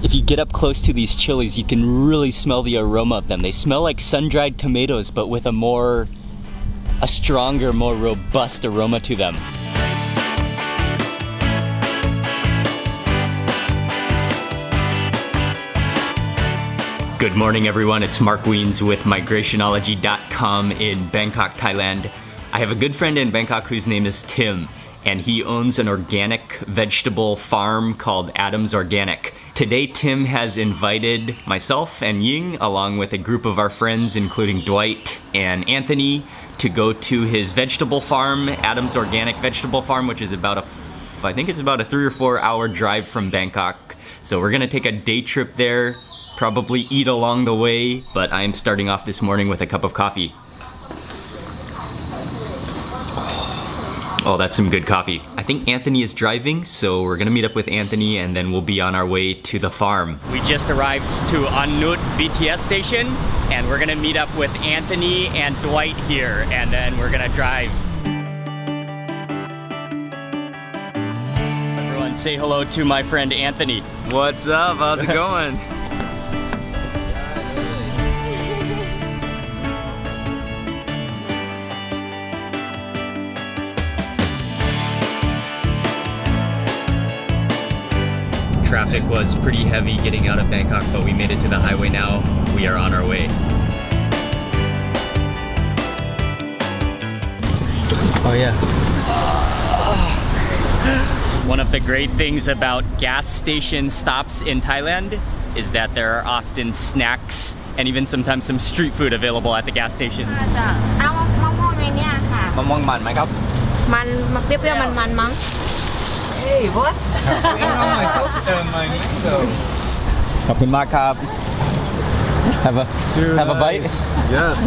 If you get up close to these chilies, you can really smell the aroma of them. They smell like sun-dried tomatoes, but with a stronger, more robust aroma to them. Good morning, everyone. It's Mark Wiens with migrationology.com in Bangkok, Thailand. I have a good friend in Bangkok whose name is Tim, and he owns an organic vegetable farm called Adam's Organic. Today, Tim has invited myself and Ying, along with a group of our friends, including Dwight and Anthony, to go to his vegetable farm, Adam's Organic Vegetable Farm, which is I think it's about a 3 or 4 hour drive from Bangkok. So we're gonna take a day trip there, probably eat along the way, but I am starting off this morning with a cup of coffee. Oh, that's some good coffee. I think Anthony is driving, so we're gonna meet up with Anthony and then we'll be on our way to the farm. We just arrived to Annut BTS station and we're gonna meet up with Anthony and Dwight here and then we're gonna drive. Everyone say hello to my friend Anthony. What's up? How's it going? Traffic was pretty heavy getting out of Bangkok, but we made it to the highway now. We are on our way. Oh yeah. One of the great things about gas station stops in Thailand is that there are often snacks and even sometimes some street food available at the gas stations. เอามะม่วงในเนี่ยค่ะ มะม่วงมันไหมครับ มันเปรี้ยวๆมันมั้ง Hey, what? my mango. ขอบคุณมากครับ Have a bite? Yes.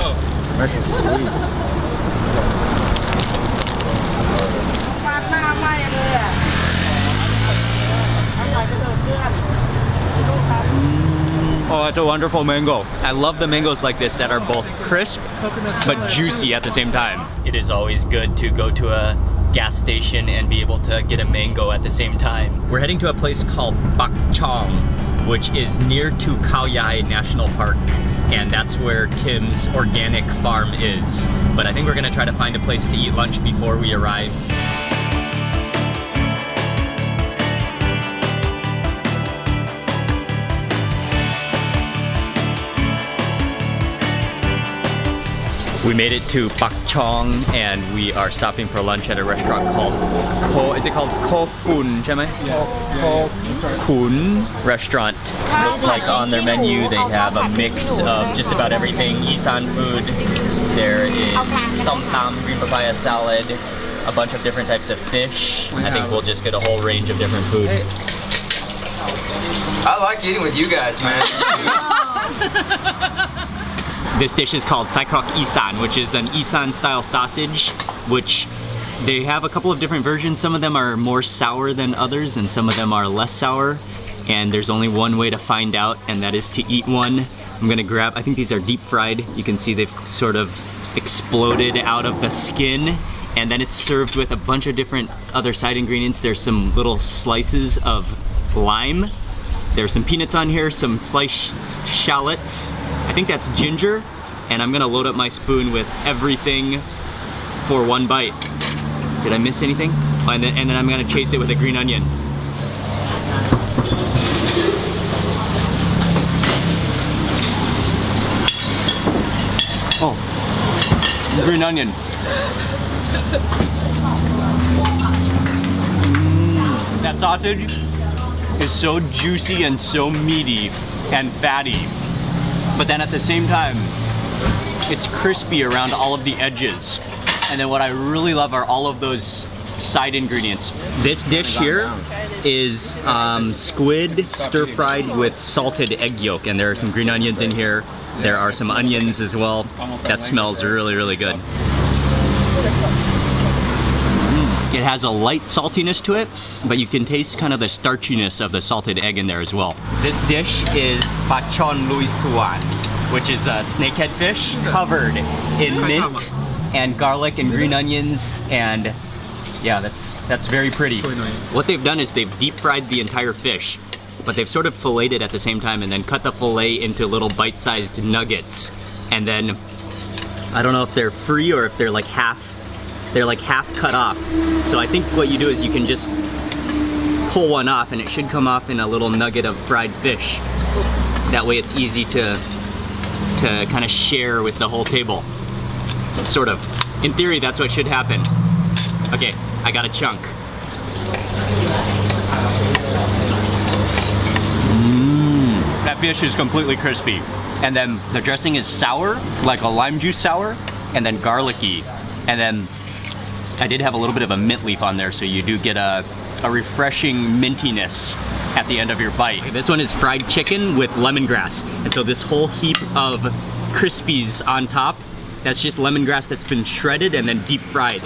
Oh, nice and sweet. ปาดหน้าไหม้เลยอ่ะ Oh, it's a wonderful mango. I love the mangoes like this that are both crisp but juicy at the same time. It is always good to go to a gas station and be able to get a mango at the same time. We're heading to a place called Pad Chong, which is near to Khao Yai National Park, and that's where Tim's organic farm is. But I think we're gonna try to find a place to eat lunch before we arrive. We made it to Pad Chong and we are stopping for lunch at a restaurant called Ko Koon, Ko Koon restaurant. Looks like on their menu they have a mix of just about everything. Isaan food. There is somtam, green papaya salad, a bunch of different types of fish. I think we'll just get a whole range of different food. I like eating with you guys, man. This dish is called krok Isaan, which is an Isaan style sausage, which they have a couple of different versions. Some of them are more sour than others and some of them are less sour. And there's only one way to find out, and that is to eat one. I'm gonna grab, I think these are deep fried. You can see they've sort of exploded out of the skin. And then it's served with a bunch of different other side ingredients. There's some little slices of lime. There's some peanuts on here, some sliced shallots. I think that's ginger, and I'm gonna load up my spoon with everything for one bite. Did I miss anything? Oh, and then I'm gonna chase it with a green onion. Oh, green onion. That sausage is so juicy and so meaty and fatty. But then at the same time, it's crispy around all of the edges. And then what I really love are all of those side ingredients. This dish here is squid stir-fried with salted egg yolk. And there are some green onions in here. There are some onions as well. That smells really, really good. It has a light saltiness to it, but you can taste kind of the starchiness of the salted egg in there as well. This dish is Pachon Lui Suan, which is a snakehead fish covered in mint and garlic and green onions, and yeah, that's very pretty. What they've done is they've deep fried the entire fish, but they've sort of filleted it at the same time and then cut the fillet into little bite-sized nuggets. And then, I don't know if they're free or if they're like half cut off. So I think what you do is you can just pull one off and it should come off in a little nugget of fried fish. That way it's easy to kind of share with the whole table. Sort of. In theory, that's what should happen. Okay, I got a chunk. That fish is completely crispy. And then the dressing is sour, like a lime juice sour, and then garlicky. And then I did have a little bit of a mint leaf on there, so you do get a refreshing mintiness at the end of your bite. This one is fried chicken with lemongrass. And so this whole heap of crispies on top, that's just lemongrass that's been shredded and then deep fried.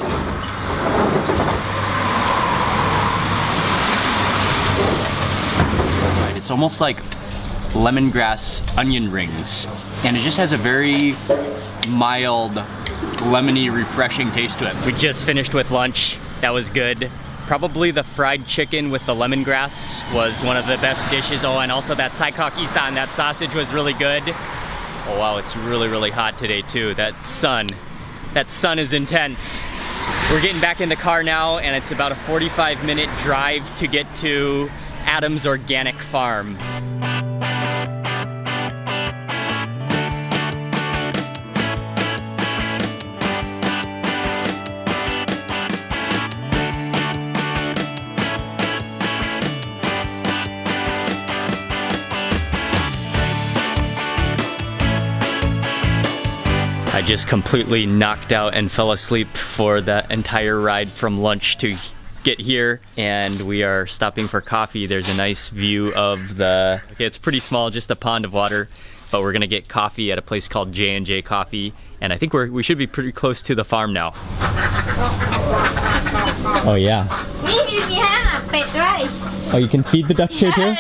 Right, it's almost like lemongrass onion rings. And it just has a very mild, lemony, refreshing taste to it. We just finished with lunch. That was good. Probably the fried chicken with the lemongrass was one of the best dishes. Oh, and also that krok Isaan, that sausage was really good. Oh wow, it's really, really hot today too. That sun is intense. We're getting back in the car now, and it's about a 45-minute drive to get to Adam's Organic Farm. I just completely knocked out and fell asleep for the entire ride from lunch to get here, and we are stopping for coffee. There's a nice view of the, okay, it's pretty small, just a pond of water, but we're gonna get coffee at a place called J&J Coffee, and I think we should be pretty close to the farm now. Oh yeah. Oh, you can feed the ducks here too?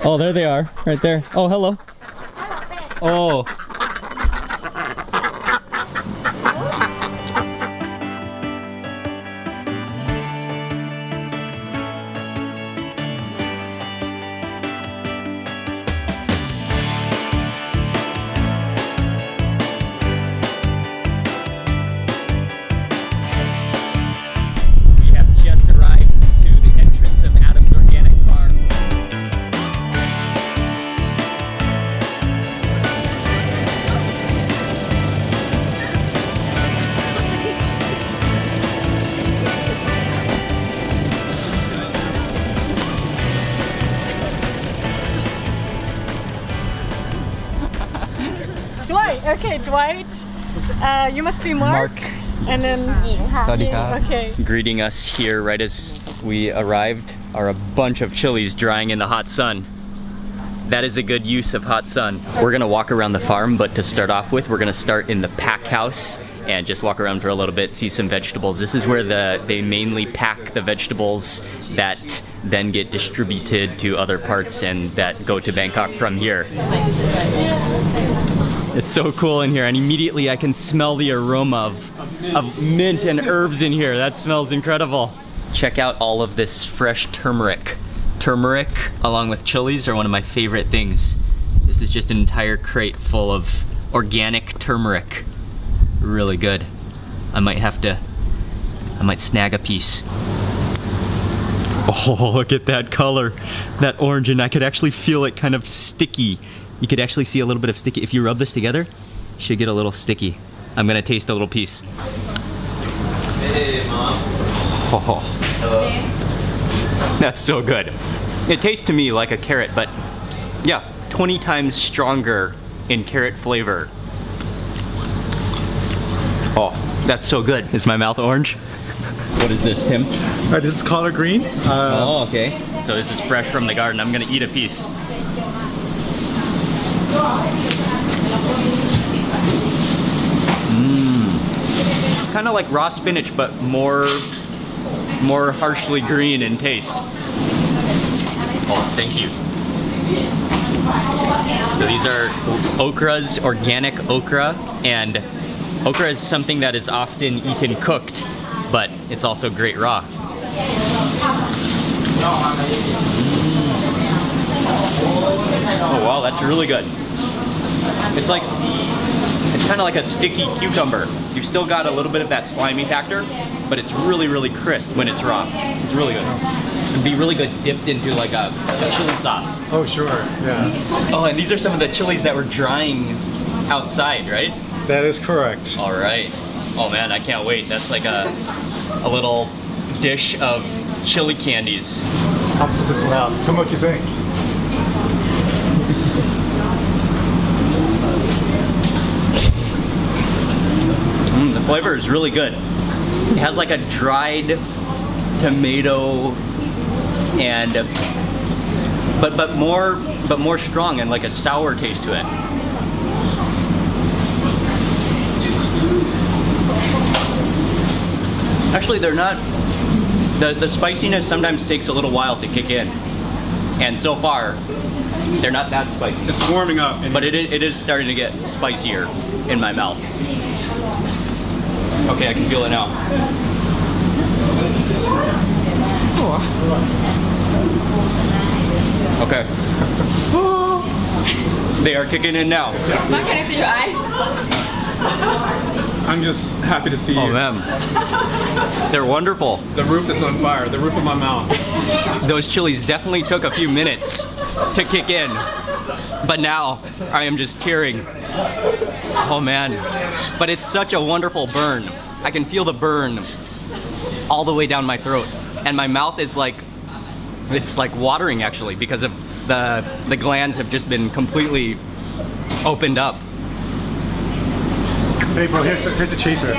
Oh, there they are, right there. Oh, hello. Oh. We have just arrived to the entrance of Adam's Organic Farm. Dwight, okay, Dwight. You must be Mark. And then Ying, okay. Greeting us here right as we arrived are a bunch of chilies drying in the hot sun. That is a good use of hot sun. We're gonna walk around the farm, but to start off with, we're gonna start in the pack house and just walk around for a little bit, see some vegetables. This is where they mainly pack the vegetables that then get distributed to other parts and that go to Bangkok from here. It's so cool in here, and immediately I can smell the aroma of mint and herbs in here. That smells incredible. Check out all of this fresh turmeric. Turmeric, along with chilies, are one of my favorite things. This is just an entire crate full of organic turmeric. Really good. I might snag a piece. Oh, look at that color. That orange, and I could actually feel it kind of sticky. You could actually see a little bit of sticky. If you rub this together, it should get a little sticky. I'm gonna taste a little piece. Hey, Mom. Oh, hello. That's so good. It tastes to me like a carrot, but yeah, 20 times stronger in carrot flavor. Oh, that's so good. Is my mouth orange? What is this, Tim? This is collard green. Oh, okay. So this is fresh from the garden. I'm gonna eat a piece. Kind of like raw spinach, but more harshly green in taste. Oh, thank you. So these are okras, organic okra, and okra is something that is often eaten cooked, but it's also great raw. Oh wow, that's really good. It's kind of like a sticky cucumber. You've still got a little bit of that slimy factor, but it's really, really crisp when it's raw. It's really good. It'd be really good dipped into like a chili sauce. Oh, sure. Yeah. Oh, and these are some of the chilies that were drying outside, right? That is correct. All right. Oh man, I can't wait. That's like a little dish of chili candies. I'll sit this one out. Tell me what you think. The flavor is really good. It has like a dried tomato and but more strong and like a sour taste to it. Actually, they're not. The spiciness sometimes takes a little while to kick in, and so far, they're not that spicy. It's warming up. But it is starting to get spicier in my mouth. Okay, I can feel it now. Okay. They are kicking in now. Mark, can I see your eyes? I'm just happy to see you. Oh man, they're wonderful. The roof is on fire. The roof of my mouth. Those chilies definitely took a few minutes to kick in, but now I am just tearing. Oh man, but it's such a wonderful burn. I can feel the burn all the way down my throat, and my mouth is like, it's like watering actually because of the glands have just been completely opened up. Hey bro, here's the chaser.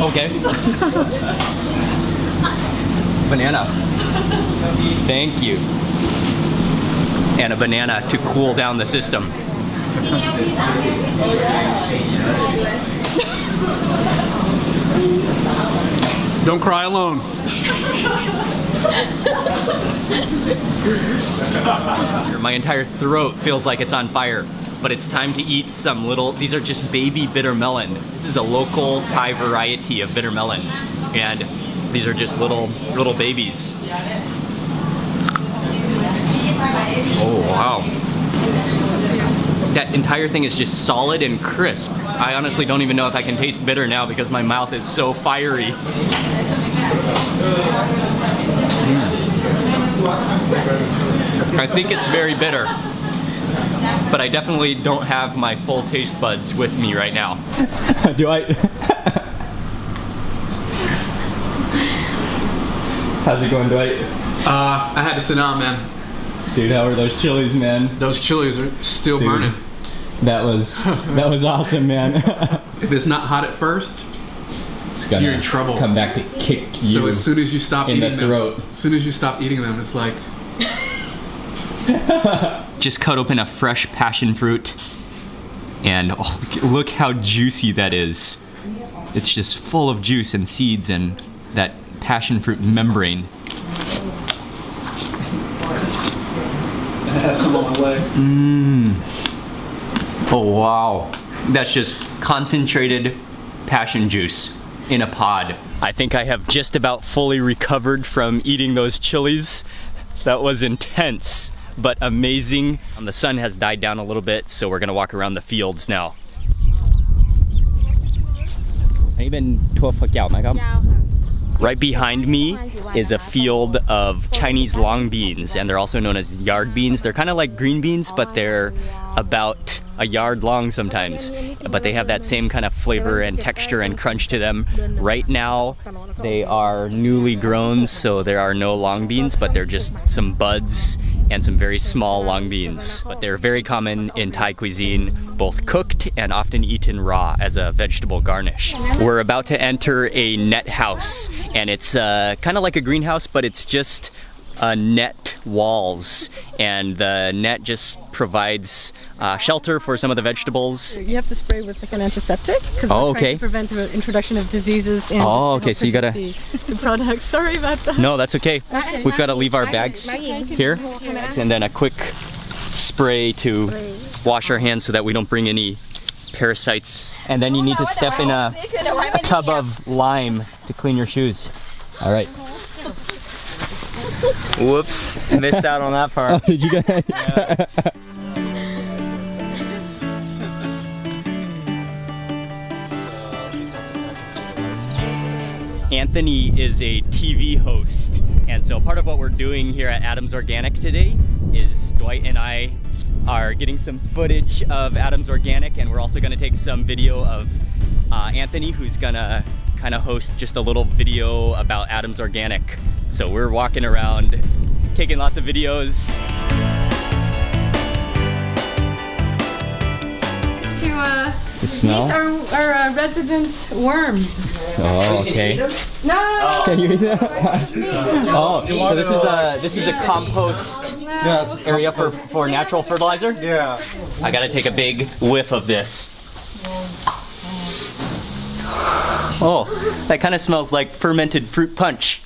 Okay. Banana. Thank you. And a banana to cool down the system. Don't cry alone. My entire throat feels like it's on fire, but it's time to eat some these are just baby bitter melon. This is a local Thai variety of bitter melon, and these are just little babies. Oh wow. That entire thing is just solid and crisp. I honestly don't even know if I can taste bitter now because my mouth is so fiery. I think it's very bitter, but I definitely don't have my full taste buds with me right now. Dwight. How's it going, Dwight? I had to sit down, man. Dude, how are those chilies, man? Those chilies are still burning. That was awesome, man. If it's not hot at first, It's gonna you're in trouble. come back to kick you. So as soon as you stop in eating the throat. them, as soon as you stop eating them, it's like Just cut open a fresh passion fruit, and oh, look how juicy that is. It's just full of juice and seeds and that passion fruit membrane. I have some on the way. Oh wow, that's just concentrated passion juice in a pod. I think I have just about fully recovered from eating those chilies. That was intense, but amazing. The sun has died down a little bit, so we're gonna walk around the fields now. Right behind me is a field of Chinese long beans, and they're also known as yard beans. They're kind of like green beans, but they're about a yard long sometimes. But they have that same kind of flavor and texture and crunch to them. Right now, they are newly grown, so there are no long beans, but they're just some buds and some very small long beans. But they're very common in Thai cuisine, both cooked and often eaten raw as a vegetable garnish. We're about to enter a net house, and it's kind of like a greenhouse, but it's just net walls, and the net just provides shelter for some of the vegetables. You have to spray with like an antiseptic because we're trying to prevent the introduction of diseases and okay, so you gotta the products. Sorry about that. No, that's okay. We've got to leave our bags here, and then a quick spray to wash our hands so that we don't bring any parasites. And then you need to step in a tub of lime to clean your shoes. All right. Whoops, missed out on that part. Did you guys? Anthony is a TV host, and so part of what we're doing here at Adams Organic today is Dwight and I are getting some footage of Adams Organic, and we're also going to take some video of Anthony, who's gonna kind of host just a little video about Adams Organic. So we're walking around, taking lots of videos. To smell? meet our resident worms. Oh, okay. No! Can you eat that? Oh, so this is a compost area for natural fertilizer? Yeah. I gotta take a big whiff of this. Oh, that kind of smells like fermented fruit punch.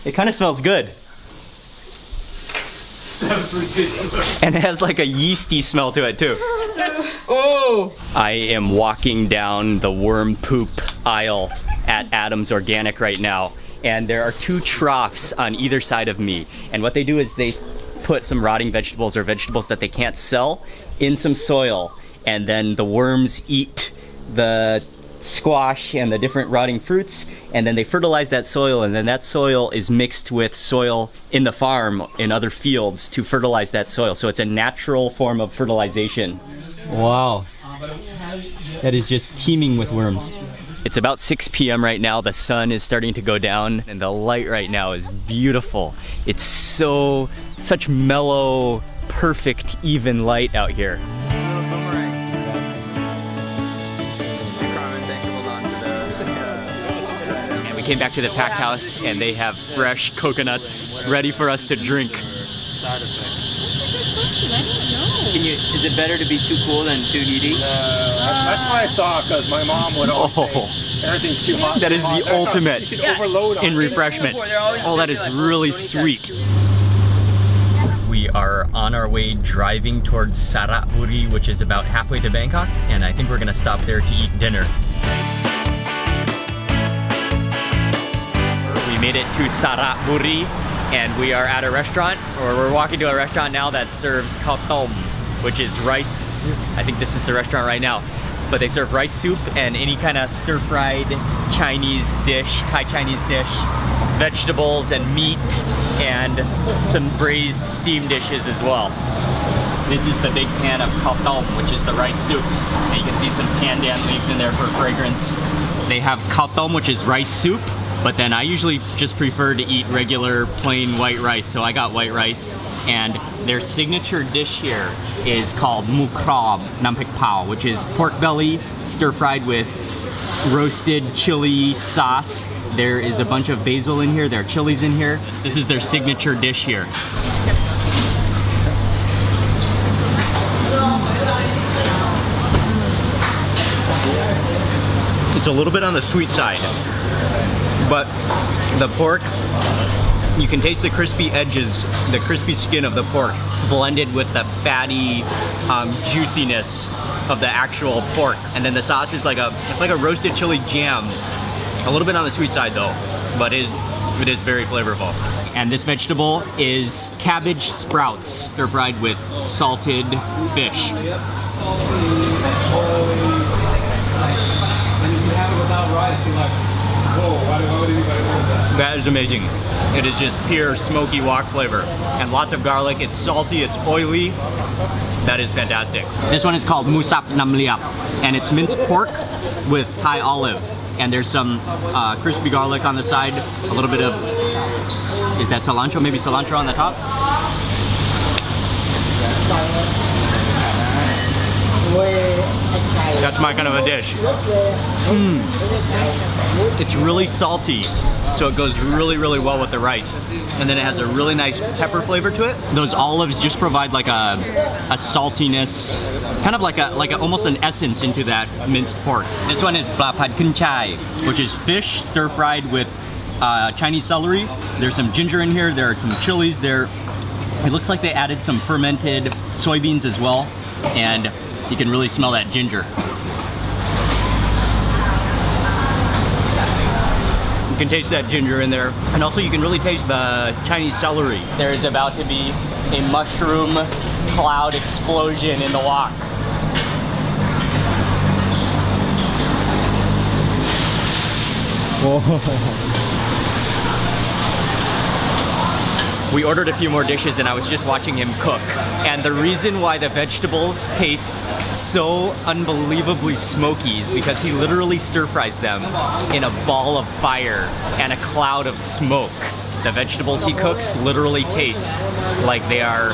It kind of smells good. That's ridiculous. And it has like a yeasty smell to it too. Oh! I am walking down the worm poop aisle at Adams Organic right now, and there are two troughs on either side of me. And what they do is they put some rotting vegetables or vegetables that they can't sell in some soil, and then the worms eat the squash and the different rotting fruits, and then they fertilize that soil, and then that soil is mixed with soil in the farm in other fields to fertilize that soil. So it's a natural form of fertilization. Wow, that is just teeming with worms. It's about 6 p.m. right now. The sun is starting to go down, and the light right now is beautiful. It's such mellow, perfect, even light out here. Came back to the pack house, and they have fresh coconuts ready for us to drink. Is it better to be too cool than too needy? That's what I thought, because my mom would always say everything's too hot. That is the ultimate Overload in refreshment. Oh, that is really sweet. We are on our way driving towards Saratburi, which is about halfway to Bangkok, and I think we're gonna stop there to eat dinner. We made it to Saratburi, and we are at a restaurant, or we're walking to a restaurant now that serves khao tom, which is rice. I think this is the restaurant right now. But they serve rice soup and any kind of stir-fried Chinese dish, Thai Chinese dish, vegetables and meat, and some braised steam dishes as well. This is the big pan of khao tom, which is the rice soup. And you can see some pandan leaves in there for fragrance. They have khao tom, which is rice soup, but then I usually just prefer to eat regular plain white rice, so I got white rice. And their signature dish here is called Meuk krob nampik pao, which is pork belly stir-fried with roasted chili sauce. There is a bunch of basil in here, there are chilies in here. This is their signature dish here. It's a little bit on the sweet side, but the pork, you can taste the crispy edges, the crispy skin of the pork blended with the fatty juiciness of the actual pork. And then the sauce is like it's like a roasted chili jam. A little bit on the sweet side though, but it is very flavorful. And this vegetable is cabbage sprouts. They're fried with salted fish. That is amazing. It is just pure smoky wok flavor and lots of garlic. It's salty, it's oily. That is fantastic. This one is called saab namliab, and it's minced pork with Thai olive. And there's some crispy garlic on the side, a little bit of, is that cilantro? Maybe cilantro on the top? That's my kind of a dish. It's really salty, so it goes really, really well with the rice. And then it has a really nice pepper flavor to it. Those olives just provide like a saltiness, kind of like almost an essence into that minced pork. This one is Pad Keunchai, which is fish stir-fried with Chinese celery. There's some ginger in here, there are some chilies there. It looks like they added some fermented soybeans as well, and you can really smell that ginger. You can taste that ginger in there. And also you can really taste the Chinese celery. There is about to be a mushroom cloud explosion in the wok. We ordered a few more dishes and I was just watching him cook. And the reason why the vegetables taste so unbelievably smoky is because he literally stir fries them in a ball of fire and a cloud of smoke. The vegetables he cooks literally taste like they are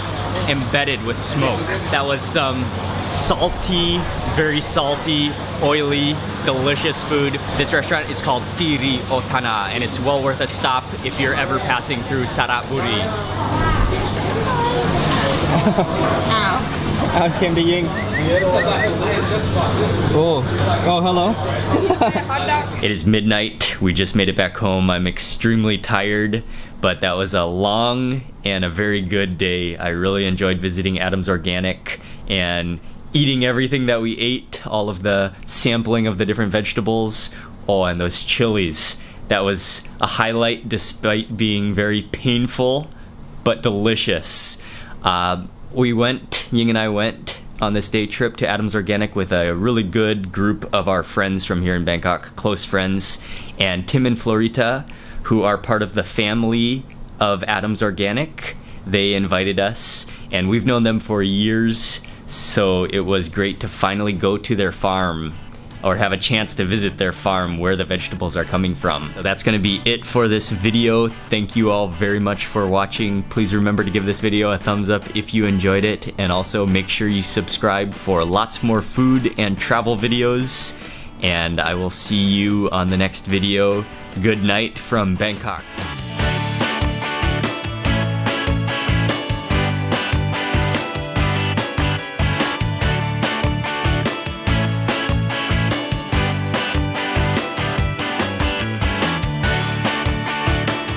embedded with smoke. That was some salty, very salty, oily, delicious food. This restaurant is called Siri Otana and it's well worth a stop if you're ever passing through Saraburi. Out came the Ying. Oh, hello. It is midnight. We just made it back home. I'm extremely tired, but that was a long and a very good day. I really enjoyed visiting Adam's Organic and eating everything that we ate, all of the sampling of the different vegetables. Oh, and those chilies. That was a highlight despite being very painful, but delicious. Ying and I went on this day trip to Adam's Organic with a really good group of our friends from here in Bangkok, close friends, and Tim and Florita, who are part of the family of Adam's Organic. They invited us, and we've known them for years, so it was great to finally go to their farm or have a chance to visit their farm where the vegetables are coming from. That's gonna be it for this video. Thank you all very much for watching. Please remember to give this video a thumbs up if you enjoyed it, and also make sure you subscribe for lots more food and travel videos. And I will see you on the next video. Good night from Bangkok.